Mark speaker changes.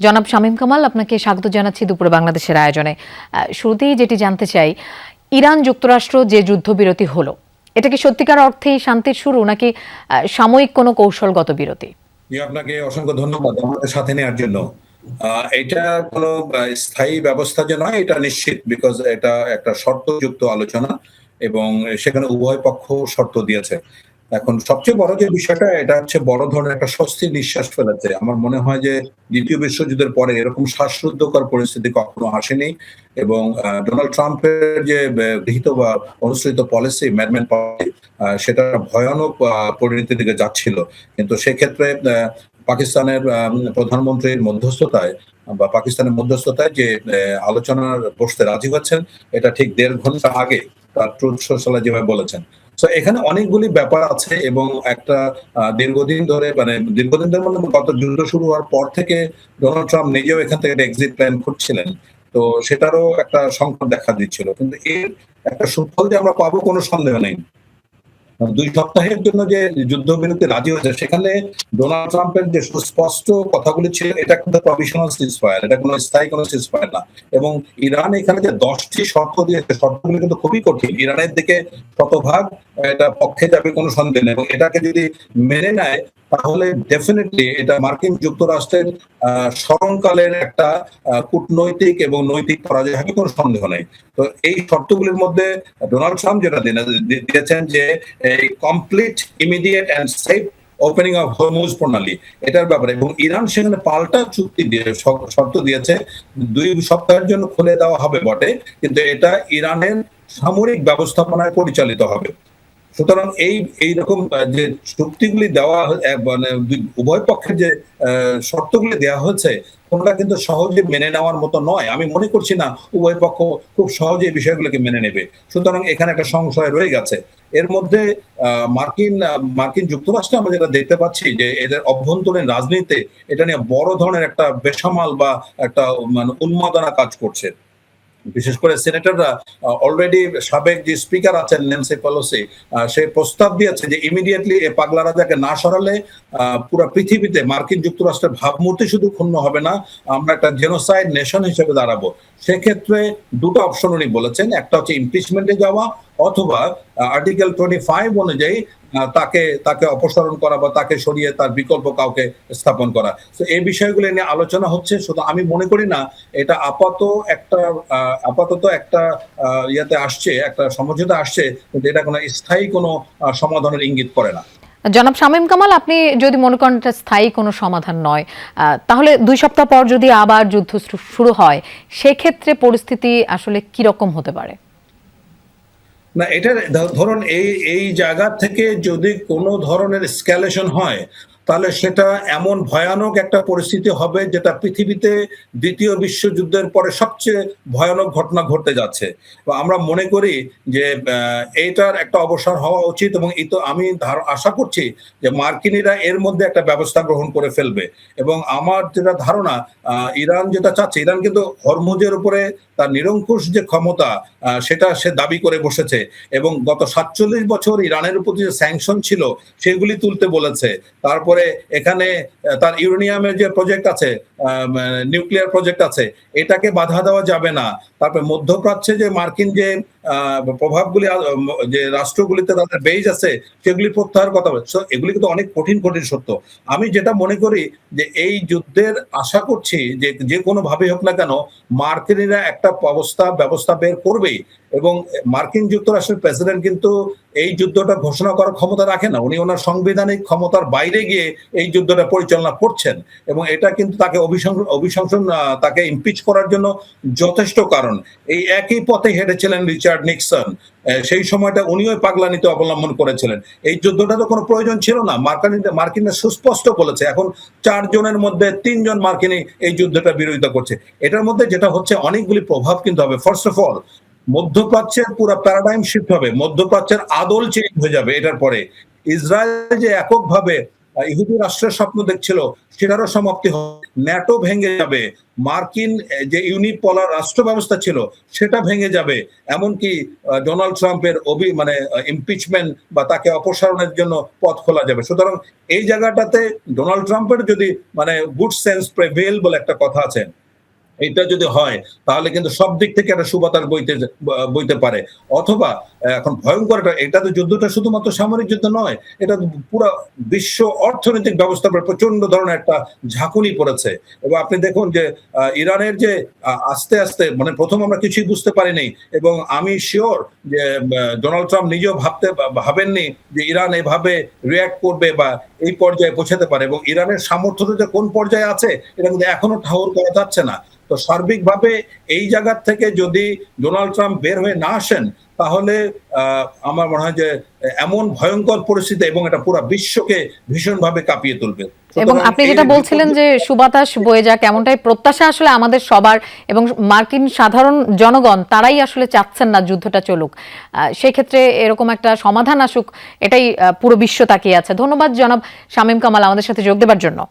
Speaker 1: জনাব শামীম কামাল, আপনাকে স্বাগত জানাচ্ছি দুপুরে বাংলাদেশের আয়োজনে। শুরুতেই যেটি জানতে চাই, ইরান যুক্তরাষ্ট্র যে যুদ্ধবিরতি হলো, এটা কি সত্যিকার অর্থেই শান্তির শুরু নাকি সাময়িক কোনো কৌশলগত বিরতি?
Speaker 2: আপনাকে অসংখ্য ধন্যবাদ আমাদের সাথে নেওয়ার জন্য। এটা কোনো স্থায়ী ব্যবস্থা যে নয় এটা নিশ্চিত, বিকজ এটা একটা শর্তযুক্ত আলোচনা এবং সেখানে উভয় পক্ষ শর্ত দিয়েছে। এখন সবচেয়ে বড় যে বিষয়টা, এটা হচ্ছে বড় ধরনের একটা স্বস্তির নিঃশ্বাস ফেলেছে। আমার মনে হয় যে দ্বিতীয় বিশ্বযুদ্ধের পরে এরকম শ্বাসরুদ্ধকর পরিস্থিতি কখনো আসেনি এবং ডোনাল্ড ট্রাম্পের যে গৃহীত বা অনুসৃত পলিসি, ম্যাডম্যান পলিসি, সেটা ভয়ানক পরিণতির দিকে যাচ্ছিল। কিন্তু সেক্ষেত্রে পাকিস্তানের প্রধানমন্ত্রীর মধ্যস্থতায় বা পাকিস্তানের মধ্যস্থতায় যে আলোচনার বসতে রাজি হচ্ছেন, এটা ঠিক 1.5 ঘন্টা আগে তার ট্রুথ সোশ্যালে যেভাবে বলেছেন। তো এখানে অনেকগুলি ব্যাপার আছে এবং একটা দীর্ঘদিন ধরে গত যুদ্ধ শুরু হওয়ার পর থেকে ডোনাল্ড ট্রাম্প নিজেও এখান থেকে এক্সিট প্ল্যান করছিলেন। তো সেটারও একটা সংকট দেখা দিচ্ছিল, কিন্তু এর একটা সুফল যে আমরা পাবো কোনো সন্দেহ নেই। 2 সপ্তাহের জন্য যে যুদ্ধবিরতি রাজি হয়েছে, সেখানে ডোনাল্ড ট্রাম্পের যে সুস্পষ্ট কথাগুলি ছিল, এটা কিন্তু প্রভিশনাল সিজফায়ার, এটা কোনো স্থায়ী কোনো সিজফায়ার না। এবং ইরান এখানে যে 10টি শর্ত দিয়েছে, শর্তগুলি কিন্তু খুবই কঠিন। ইরানের দিকে শতভাগ এটা পক্ষে যাবে কোনো সন্দেহ নেই, এবং এটাকে যদি মেনে নেয় তাহলে ডেফিনেটলি এটা মার্কিন যুক্তরাষ্ট্রের স্মরণকালের একটা কূটনৈতিক এবং নৈতিক পরাজয় হবে, কোনো সন্দেহ নেই। তো এই শর্তগুলির মধ্যে ডোনাল্ড ট্রাম্প যেটা দিয়েছেন যে এই complete, immediate and safe opening of Hormuz প্রণালী, এটার ব্যাপারে, এবং ইরান সেখানে পাল্টা চুক্তি দিয়ে শর্ত দিয়েছে 2 সপ্তাহের জন্য খুলে দেওয়া হবে বটে, কিন্তু এটা ইরানের সামরিক ব্যবস্থাপনায় পরিচালিত হবে। সুতরাং এইরকম যে চুক্তিগুলি দেওয়া, মানে উভয় পক্ষের যে শর্তগুলি দেওয়া হয়েছে, কোনটা কিন্তু সহজে মেনে নেওয়ার মতো নয়। আমি মনে করছি না উভয় পক্ষ খুব সহজে এই বিষয়গুলোকে মেনে নেবে। সুতরাং এখানে একটা সংশয় রয়ে গেছে। এর মধ্যে মার্কিন যুক্তরাষ্ট্রে আমরা যেটা দেখতে পাচ্ছি যে এদের অভ্যন্তরীণ রাজনীতিতে এটা নিয়ে বড় ধরনের একটা বেসামাল বা একটা মানে উন্মাদনা কাজ করছে। বিশেষ করে সিনেটররা অলরেডি, সাবেক যে স্পিকার আছেন ন্যান্সি পেলোসি, সে প্রস্তাব দিয়েছে যে ইমিডিয়েটলি এই পাগলা রাজাকে না সরালে পুরো পৃথিবীতে মার্কিন যুক্তরাষ্ট্রের ভাবমূর্তি শুধু ক্ষুণ্ণ হবে না, আমরা একটা জেনোসাইড নেশন হিসেবে দাঁড়াবো। সেক্ষেত্রে দুটো অপশন উনি বলেছেন, একটা হচ্ছে ইমপিচমেন্টে যাওয়া, অথবা আর্টিকেল 25 অনুযায়ী তাকে অপসারণ করা বা তাকে সরিয়ে তার বিকল্প কাউকে স্থাপন করা। তো এই বিষয়গুলো নিয়ে আলোচনা হচ্ছে। শুধু আমি মনে করি না এটা আপাতত একটা ইয়াতে আসছে, একটা সমঝোতা আসছে, কিন্তু এটা কোনো স্থায়ী কোনো সমাধানের ইঙ্গিত করে না।
Speaker 1: জনাব শামীম কামাল, আপনি যদি মনে করেন এটা স্থায়ী কোনো সমাধান নয়, তাহলে 2 সপ্তাহ পর যদি আবার যুদ্ধ শুরু হয়, সেক্ষেত্রে পরিস্থিতি আসলে কি রকম হতে পারে?
Speaker 2: না, এটা ধরুন এই জায়গা থেকে যদি কোনো ধরনের এসক্যালেশন হয়, তাহলে সেটা এমন ভয়ানক একটা পরিস্থিতি হবে যেটা পৃথিবীতে 2য় বিশ্বযুদ্ধের পরে সবচেয়ে ভয়ানক ঘটনা ঘটতে যাচ্ছে। আমরা মনে করি যে এইটার একটা অবসর হওয়া উচিত, এবং আমি আশা করছি যে মার্কিনীরা এর মধ্যে একটা ব্যবস্থা গ্রহণ করে ফেলবে। এবং আমার যেটা ধারণা, ইরান যেটা চাচ্ছে, ইরান কিন্তু হরমুজের উপরে তার নিরঙ্কুশ যে ক্ষমতা, সেটা সে দাবি করে বসেছে, এবং গত 47 বছর ইরানের উপর যে স্যাংশন ছিল সেগুলি তুলতে বলেছে। তারপরে এখানে তার ইউরেনিয়ামের যে প্রজেক্ট আছে, নিউক্লিয়ার প্রজেক্ট আছে, এটাকে বাধা দেওয়া যাবে না। তারপরে মধ্যপ্রাচ্যে যে মার্কিন যে প্রভাবগুলি, যে রাষ্ট্রগুলিতে তাদের বেজ আছে, সেগুলি প্রত্যাহার কথা বলে। এগুলি কিন্তু অনেক কঠিন কঠিন সত্য। আমি যেটা মনে করি যে এই যুদ্ধের আশা করছি যে কোনো ভাবে হোক না কেন, মার্কিনীরা একটা ব্যবস্থা বের করবেই। এবং মার্কিন যুক্তরাষ্ট্রের প্রেসিডেন্ট কিন্তু এই যুদ্ধটা ঘোষণা করার ক্ষমতা রাখে না, উনি ওনার সাংবিধানিক ক্ষমতার বাইরে গিয়ে এই যুদ্ধটা পরিচালনা করছেন, এবং এটা কিন্তু তাকে অভিশংসন, তাকে ইমপিচ করার জন্য যথেষ্ট কারণ। এই একই পথে হেঁটেছিলেন রিচার্ড নিক্সন, সেই সময়টা উনিও পাগলানিতে অবলম্বন করেছিলেন। এই যুদ্ধটা তো কোনো প্রয়োজন ছিল না। মার্কিনরা সুস্পষ্ট বলেছে, এখন 4 জনের মধ্যে 3 জন মার্কিনী এই যুদ্ধটা বিরোধিতা করছে। এটার মধ্যে যেটা হচ্ছে, অনেকগুলি প্রভাব কিন্তু হবে। ফার্স্ট অফ অল, মধ্যপ্রাচ্যের পুরো প্যারাডাইম শিফট হবে, মধ্যপ্রাচ্যের আদল চেঞ্জ হয়ে যাবে। এটার পরে ইসরায়েল যে এককভাবে ইহুদি রাষ্ট্রের স্বপ্ন দেখছিল সেটারও সমাপ্তি হবে, ন্যাটো ভেঙে যাবে, মার্কিন যে ইউনিপোলার রাষ্ট্র ব্যবস্থা ছিল সেটা ভেঙে যাবে, এমনকি ডোনাল্ড ট্রাম্পের মানে ইমপিচমেন্ট বা তাকে অপসারণের জন্য পথ খোলা যাবে। সুতরাং এই জায়গাটাতে ডোনাল্ড ট্রাম্পের যদি মানে গুড সেন্স প্রেভেল বলে একটা কথা আছে, এটা যদি হয় তাহলে কিন্তু সব দিক থেকে একটা সুবাতাস বইতে পারে। অথবা এখন ভয়ঙ্কর এটা তো যুদ্ধটা শুধুমাত্র সামরিক যুদ্ধ নয়, এটা পুরো বিশ্ব অর্থনৈতিক ব্যবস্থার উপর প্রচন্ড ধরনের একটা ঝাঁকুনি পড়েছে। এবং আপনি দেখুন যে ইরানের যে আস্তে আস্তে মানে প্রথম আমরা কিছুই বুঝতে পারিনি, এবং আমি শিওর যে ডোনাল্ড ট্রাম্প নিজেও ভাবেননি যে ইরান এভাবে রিয়্যাক্ট করবে বা এই পর্যায়ে পৌঁছাতে পারে, এবং ইরানের সামর্থ্যটা যে কোন পর্যায়ে আছে এটা কিন্তু এখনো ঠাউর করা যাচ্ছে না। তো সার্বিকভাবে এই জায়গা থেকে যদি ডোনাল্ড ট্রাম্প বের হয়ে না আসেন তাহলে আমার মনে হয় যে এমন ভয়ঙ্কর পরিস্থিতি এবং এটা পুরো বিশ্বকে ভীষণভাবে কাঁপিয়ে তুলবে।
Speaker 1: এবং আপনি যেটা বলছিলেন যে সুবাতাস বয়ে যাক এমনটাই প্রত্যাশা আসলে আমাদের সবার, এবং মার্কিন সাধারণ জনগণ তারাই আসলে চাচ্ছেন না যুদ্ধটা চলুক। সেই ক্ষেত্রে এরকম একটা সমাধান আসুক, এটাই পুরো বিশ্ব তাকিয়ে আছে। ধন্যবাদ জনাব শামীম কামাল আমাদের সাথে যোগ দেওয়ার জন্য।